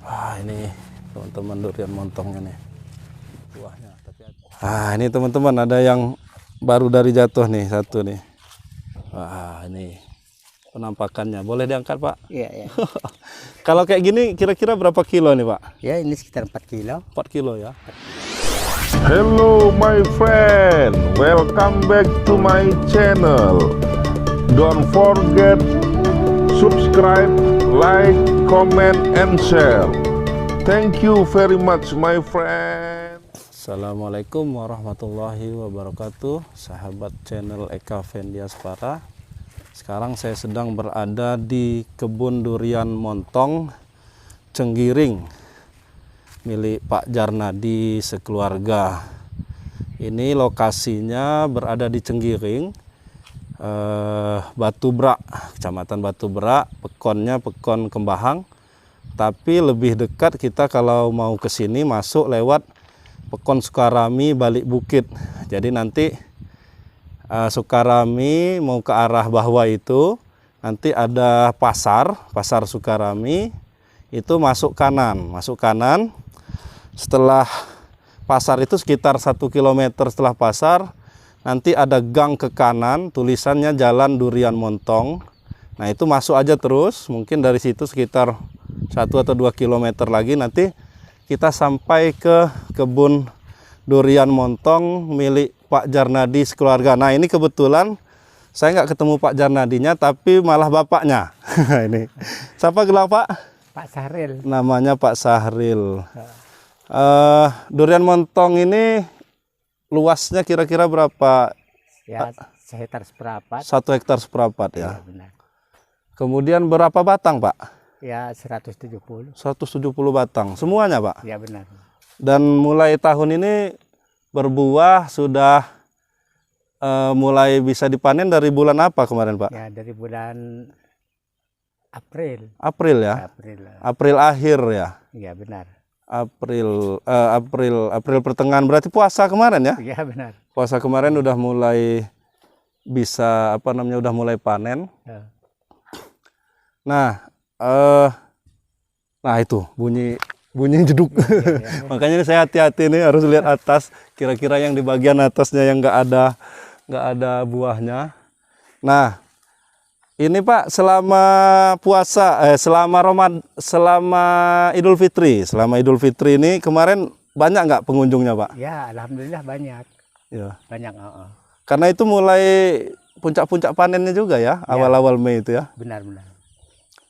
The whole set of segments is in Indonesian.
Wah, ini teman-teman durian montongnya nih. Buahnya. Ini teman-teman ada yang baru dari jatuh nih, satu nih. Wah, ini penampakannya. Boleh diangkat, Pak? Iya, iya. Kalau kayak gini kira-kira berapa kilo nih, Pak? Ya, ini sekitar 4 kilo. 4 kilo ya. Hello my friend, welcome back to my channel. Don't forget subscribe, like, comment, and share. Thank you very much my friend. Assalamualaikum warahmatullahi wabarakatuh, sahabat channel Eka Vendiaspara. Sekarang saya sedang berada di kebun durian montong Cenggiring milik Pak Jarnadi sekeluarga. Ini lokasinya berada di Cenggiring, Batu Brak, Kecamatan Batu Brak. Pekonnya Pekon Kembahang, tapi lebih dekat kita kalau mau ke sini masuk lewat Pekon Sukarami balik bukit. Jadi nanti Sukarami mau ke arah bawah itu nanti ada pasar Sukarami, itu masuk kanan. Setelah pasar itu sekitar 1 km setelah pasar, nanti ada gang ke kanan, tulisannya Jalan Durian Montong. Nah, itu masuk aja terus, mungkin dari situ sekitar 1 atau 2 km lagi nanti kita sampai ke kebun durian montong milik Pak Jarnadi sekeluarga. Nah, ini kebetulan saya nggak ketemu Pak Jarnadinya, tapi malah bapaknya. Ini siapa gelar Pak? Pak Sahril. Namanya Pak Sahril. Durian montong ini luasnya kira-kira berapa? Ya, sekitar seperempat. 1 hektar seperempat ya. Ya, benar. Kemudian berapa batang, Pak? Ya, 170. 170 batang. Semuanya, Pak? Ya, benar. Dan mulai tahun ini berbuah sudah mulai bisa dipanen dari bulan apa kemarin, Pak? Ya, dari bulan April. April ya? April. April akhir ya? Ya, benar. April pertengahan, berarti puasa kemarin ya? Ya, benar. Puasa kemarin udah mulai bisa udah mulai panen. Ya. Nah, itu bunyi jeduk. Ya. Makanya ini saya hati-hati nih, harus lihat atas. Kira-kira yang di bagian atasnya yang nggak ada buahnya. Nah, ini Pak, selama puasa, selama Idul Fitri ini kemarin banyak nggak pengunjungnya, Pak? Ya, alhamdulillah banyak. Ya. Banyak. Karena itu mulai puncak-puncak panennya juga ya, awal-awal Mei itu ya. Benar-benar.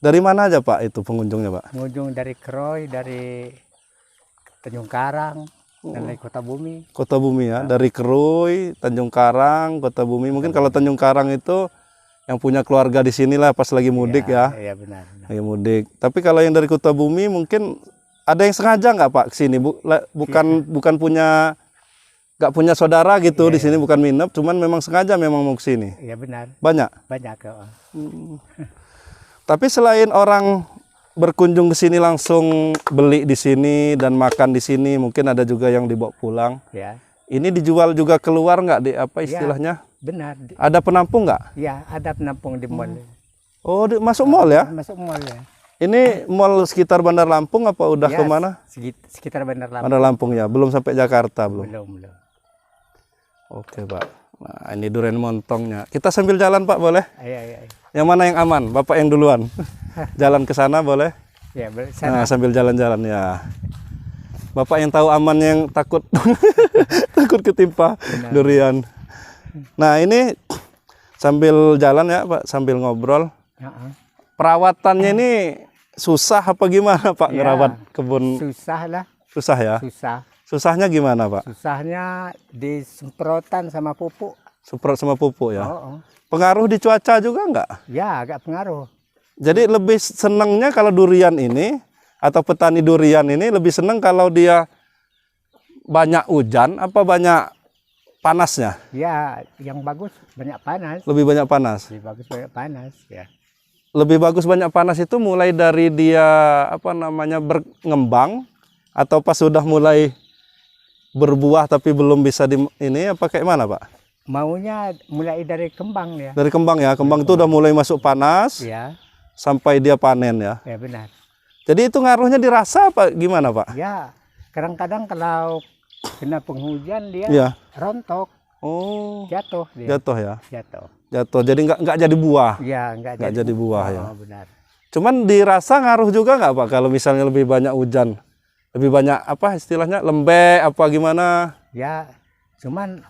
Dari mana aja Pak itu pengunjungnya, Pak? Pengunjung dari Kroy, dari Tanjung Karang, dan dari Kota Bumi. Kota Bumi ya, dari Kerui, Tanjung Karang, Kota Bumi. Mungkin kalau Tanjung Karang itu yang punya keluarga di sinilah pas lagi mudik ya. Iya, benar. Lagi mudik. Tapi kalau yang dari Kota Bumi mungkin ada yang sengaja nggak Pak kesini? Bukan punya, nggak punya saudara gitu di sini, bukan minap, cuman memang sengaja mau ke sini. Iya, benar. Banyak. Banyak. Tapi selain orang berkunjung ke sini langsung beli di sini dan makan di sini, mungkin ada juga yang dibawa pulang. Ya. Ini dijual juga keluar nggak, di apa istilahnya? Ya, benar. Ada penampung nggak? Ya, ada penampung di mall. Oh, masuk mall ya? Masuk mall ya. Ini mall sekitar Bandar Lampung apa udah Ya, kemana? Sekitar Bandar Lampung. Bandar Lampung ya, belum sampai Jakarta belum. Belum. Oke Pak. Nah, ini durian montongnya. Kita sambil jalan Pak, boleh? Iya. Yang mana yang aman? Bapak yang duluan. Jalan ke sana boleh? Ya, Nah, sambil jalan-jalan ya. Bapak yang tahu aman, yang takut takut ketimpa durian. Nah, ini sambil jalan ya Pak, sambil ngobrol. Perawatannya ini susah apa gimana Pak, ngerawat kebun? Susah lah. Susah ya? Susah. Susahnya gimana Pak? Susahnya disemprotan sama pupuk. Semprot sama pupuk ya? Oh. Pengaruh di cuaca juga enggak? Ya, agak pengaruh. Jadi lebih senangnya kalau durian ini, atau petani durian ini lebih senang kalau dia banyak hujan apa banyak panasnya? Ya, yang bagus banyak panas. Lebih banyak panas? Lebih bagus banyak panas ya. Lebih bagus banyak panas itu mulai dari dia berkembang, atau pas sudah mulai berbuah tapi belum bisa apa kayak mana Pak? Maunya mulai dari kembang ya. Dari kembang ya, kembang itu udah mulai masuk panas Ya. sampai dia panen ya. Ya, benar. Jadi itu ngaruhnya dirasa apa gimana Pak? Ya, kadang-kadang kalau kena penghujan dia Iya. rontok, Oh, jatuh dia. jatuh ya. Jatuh. Jatuh. Jadi nggak jadi buah. Iya, Nggak jadi buah ya. Benar. Cuman dirasa ngaruh juga nggak Pak kalau misalnya lebih banyak hujan? Lebih banyak apa istilahnya lembek apa gimana? Ya, cuman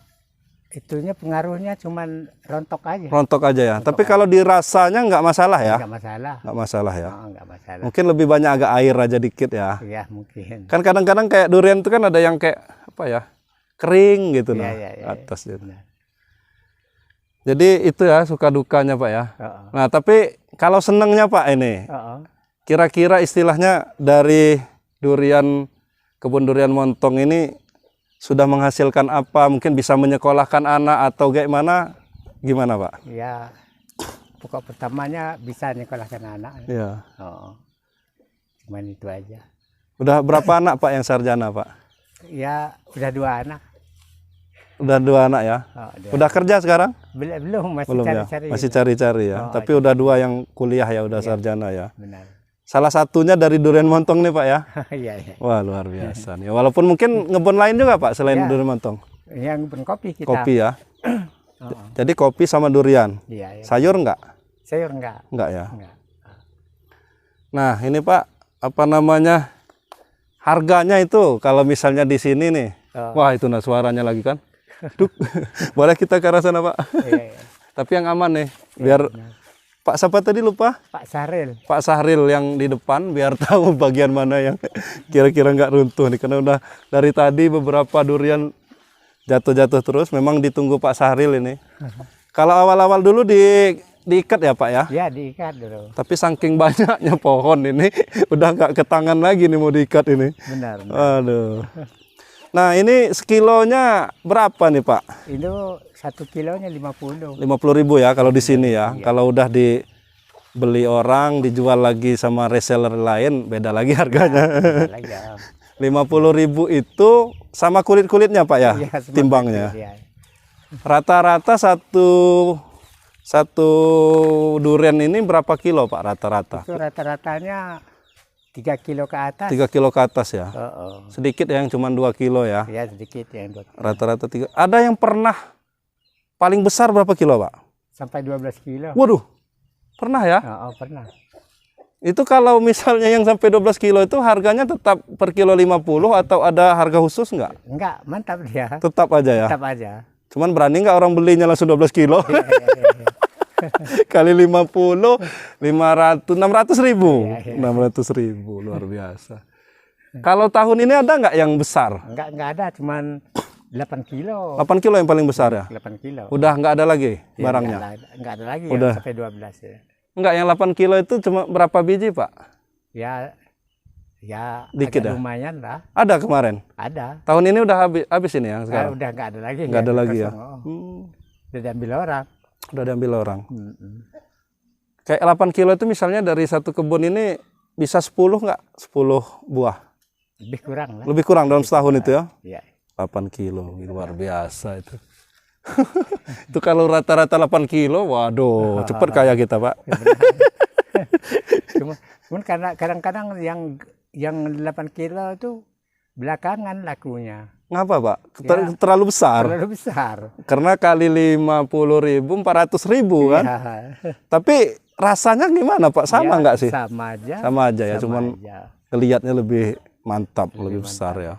itunya pengaruhnya cuman rontok aja. Rontok aja ya. Tapi kalau dirasanya nggak masalah ya? Nggak masalah. Nggak masalah ya. Oh, nggak masalah. Mungkin lebih banyak agak air aja dikit ya. Ya, mungkin. Kan kadang-kadang kayak durian itu kan ada yang kayak apa ya? Kering gitu Iya, nah, iya, iya, atas gitu. Benar. Jadi itu ya suka dukanya Pak ya. Oh, Nah, tapi kalau senengnya Pak ini, oh. kira-kira istilahnya dari kebun durian Montong ini sudah menghasilkan apa? Mungkin bisa menyekolahkan anak atau gimana Pak? Ya, pokok pertamanya bisa nyekolahkan anak. Iya. Oh, cuman itu aja. Udah berapa anak Pak yang sarjana Pak? Ya, udah 2 anak. Udah 2 anak ya. Oh, Udah kerja sekarang? belum, masih Belum ya. cari-cari. Masih cari-cari ya. Oh, Tapi udah 2 yang kuliah ya, udah sarjana ya. Benar. Salah satunya dari durian Montong nih Pak ya. Iya, iya. Wah, luar biasa nih. Walaupun mungkin ngebon lain juga Pak selain Ya. durian Montong. Yang berkopi kita. Kopi ya. Oh, Jadi kopi sama durian. iya, iya. Sayur enggak? Sayur enggak. Enggak ya. Enggak. Nah, ini Pak, apa namanya? Harganya itu kalau misalnya di sini nih. Oh. Wah, itu nah suaranya lagi kan. Duk. Boleh kita ke arah sana, Pak? Iya, iya. Tapi yang aman nih, biar Pak siapa tadi lupa? Pak Saril. Pak Sahril yang di depan biar tahu bagian mana yang kira-kira nggak runtuh nih, karena udah dari tadi beberapa durian jatuh-jatuh terus. Memang ditunggu Pak Sahril ini. Kalau awal-awal dulu diikat ya Pak ya. Ya, diikat dulu. Tapi saking banyaknya pohon ini udah nggak ke tangan lagi nih mau diikat ini. Benar. benar. Aduh. Nah ini sekilonya berapa nih Pak? Itu 1 kilonya 50. 50.000 ya kalau di sini ya. Kalau udah dibeli orang, dijual lagi sama reseller lain, beda lagi harganya. Lagi ya. 50.000 itu sama kulit-kulitnya Pak ya, Iya, semua timbangnya. iya. Rata-rata satu durian ini berapa kilo Pak rata-rata? Itu rata-ratanya 3 kilo ke atas. 3 kilo ke atas ya. Oh, oh. Sedikit ya yang cuma 2 kilo ya. Ya, sedikit yang 2 kilo. Rata-rata 3. Ada yang pernah paling besar berapa kilo Pak? Sampai 12 kilo. Waduh, pernah ya? Oh, oh, pernah. Itu kalau misalnya yang sampai 12 kilo itu harganya tetap per kilo 50 atau ada harga khusus nggak? Enggak, mantap dia. Tetap aja ya? Tetap aja. Cuman berani nggak orang belinya langsung 12 kilo? Kali 50, 600 ribu. 600 ribu, luar biasa. Kalau tahun ini ada nggak yang besar? Enggak ada, cuman 8 kilo. 8 kilo yang paling besar ya? 8 kilo. Udah nggak ada lagi Ya, barangnya? enggak ada lagi Udah. yang sampai 12 ya. Enggak, yang 8 kilo itu cuma berapa biji Pak? Ya, Dikit agak ya? lumayan lah. Ada kemarin? Ada. Tahun ini udah habis ini yang sekarang? Udah enggak ada lagi. Nggak ada lagi ya? kosong. Oh. Udah diambil orang. Udah diambil orang. Mm-mm. Kayak 8 kilo itu misalnya dari satu kebun ini bisa 10 nggak? 10 buah? Lebih kurang lah. Lebih kurang dalam setahun itu ya? Iya. 8 kilo, luar biasa itu. Itu kalau rata-rata 8 kilo, waduh, cepet kaya kita Pak. Cuman karena kadang-kadang yang 8 kilo itu belakangan lakunya. Ngapa Pak? Ya. Terlalu besar. Terlalu besar. Karena kali 50.000, 400.000 kan? Ya. Tapi rasanya gimana Pak? Sama Ya, nggak sih? Sama aja. Sama aja ya, Sama cuman aja. kelihatannya lebih mantap, lebih besar ya.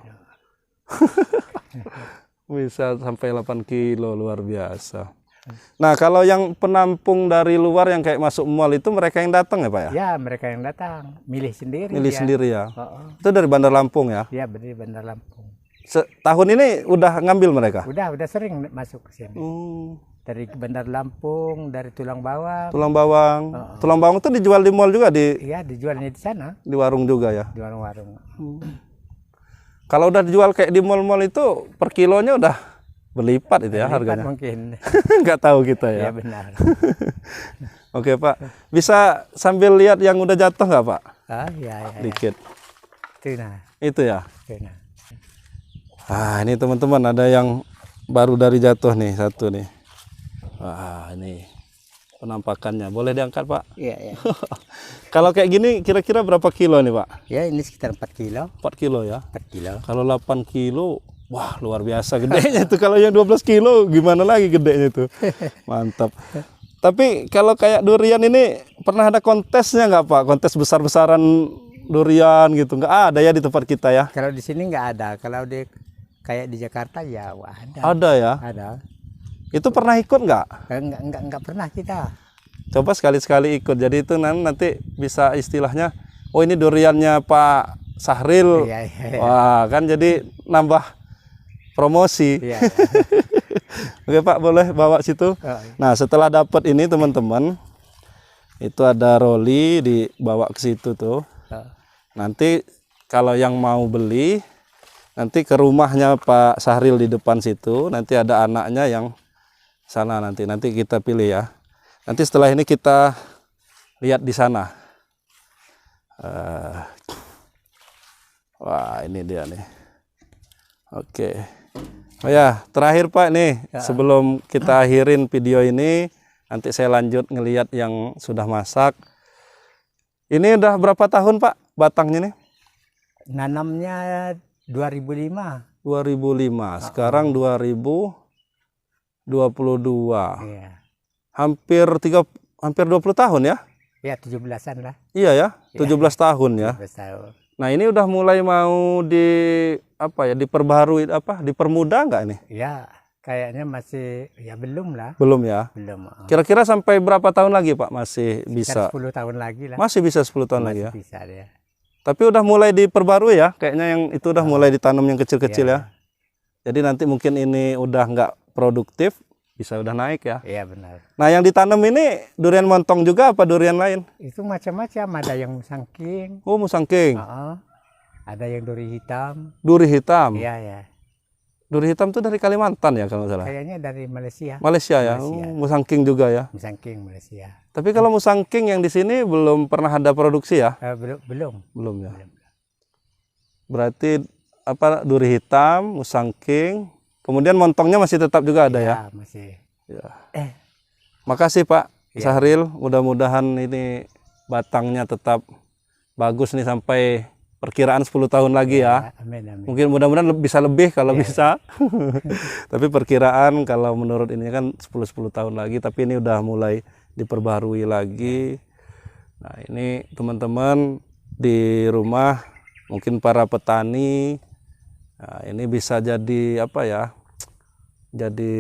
Bisa sampai 8 kilo, luar biasa. Nah, kalau yang penampung dari luar yang kayak masuk mall itu mereka yang datang ya Pak ya? Ya, mereka yang datang. Milih sendiri. Milih dia. sendiri ya? Oh, oh. Itu dari Bandar Lampung ya? Ya, dari Bandar Lampung. Tahun ini udah ngambil mereka? Udah sering masuk ke sini. Dari Bandar Lampung, dari Tulang Bawang. Tulang bawang. Tulang bawang itu dijual di mall juga, Iya, dijualnya di sana, di warung juga ya? di warung-warung. Kalau udah dijual kayak di mall-mall itu per kilonya udah berlipat itu ya Lipat harganya? mungkin. Nggak tahu kita ya? Ya, benar. Oke Pak, bisa sambil lihat yang udah jatuh nggak Pak? Ah, ya. Dikit. Itu nah. Itu ya? Itu nah. Ah, ini teman-teman ada yang baru dari jatuh nih, satu nih. Wah, ini penampakannya. Boleh diangkat Pak? Iya, iya. Kalau kayak gini kira-kira berapa kilo nih Pak? Ya, ini sekitar 4 kilo. 4 kilo ya. 4 kilo. Kalau 8 kilo, wah luar biasa gedenya itu. Kalau yang 12 kilo gimana lagi gedenya itu. Mantap. Tapi kalau kayak durian ini pernah ada kontesnya nggak Pak? Kontes besar-besaran durian gitu? Nggak ada ya di tempat kita ya? Kalau di sini nggak ada. Kalau di kayak di Jakarta ya wah, ada. Ada ya? Ada. Itu pernah ikut nggak? Enggak pernah kita. Coba sekali-sekali ikut. Jadi itu nanti bisa istilahnya, oh ini duriannya Pak Sahril. Iya, iya, iya. Wah kan jadi nambah promosi. Iya, iya. Oke Pak, boleh bawa situ. Oh, iya. Nah setelah dapat ini teman-teman, itu ada roli dibawa ke situ tuh. Oh. Nanti kalau yang mau beli, nanti ke rumahnya Pak Sahril di depan situ. Nanti ada anaknya yang sana nanti kita pilih ya. Nanti setelah ini kita lihat di sana. Wah ini dia nih. Oke. Oh ya, terakhir Pak nih, sebelum kita akhirin video ini, nanti saya lanjut ngelihat yang sudah masak. Ini udah berapa tahun Pak batangnya nih? Nanamnya 2005. 2005, sekarang 2022. Iya. Hampir 20 tahun ya? Ya 17-an lah. Iya ya, 17 tahun ya. 17 tahun. Nah, ini udah mulai mau diperbaharui dipermudah nggak ini? Ya, kayaknya masih ya belum lah. Belum ya. Belum. Kira-kira sampai berapa tahun lagi Pak masih bisa? 10 tahun lagi lah. Masih bisa 10 tahun lagi ya. Masih bisa dia. Tapi udah mulai diperbarui ya, kayaknya yang itu udah mulai ditanam yang kecil-kecil Iya. ya. Jadi nanti mungkin ini udah nggak produktif, bisa udah naik ya. Iya benar. Nah yang ditanam ini durian montong juga apa durian lain? Itu macam-macam, ada yang musangking. Oh musangking, Ada yang duri hitam. duri hitam. Iya ya. Duri hitam tuh dari Kalimantan ya kalau nggak salah. Kayaknya dari Malaysia. Malaysia ya, Malaysia. musangking juga ya. Musangking Malaysia. Tapi kalau musangking yang di sini belum pernah ada produksi ya? Belum. Belum ya. Berarti duri hitam, musangking, kemudian montongnya masih tetap juga ada ya? Masih. Ya. Makasih Pak Sahril, mudah-mudahan ini batangnya tetap bagus nih sampai perkiraan 10 tahun lagi ya. Amin, amin. Mungkin mudah-mudahan bisa lebih kalau bisa. Tapi perkiraan kalau menurut ini kan 10 tahun lagi, tapi ini udah mulai diperbaharui lagi. Nah, ini teman-teman di rumah mungkin para petani, nah, ini bisa jadi jadi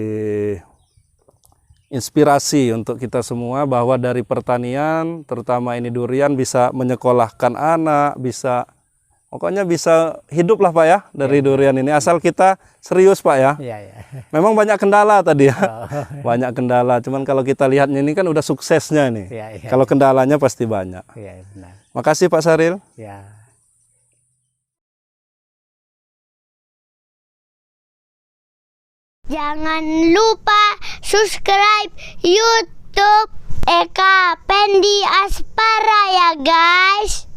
inspirasi untuk kita semua bahwa dari pertanian, terutama ini durian, bisa menyekolahkan anak, pokoknya bisa hidup lah Pak ya dari durian ini, asal kita serius Pak ya. Iya, iya. Memang banyak kendala tadi ya. Banyak kendala, cuman kalau kita lihatnya ini kan udah suksesnya nih. Iya, iya. Kalau kendalanya pasti banyak. Iya, benar. Makasih Pak Sahril. Ya. Jangan lupa subscribe YouTube Eka Pendi Aspara ya guys.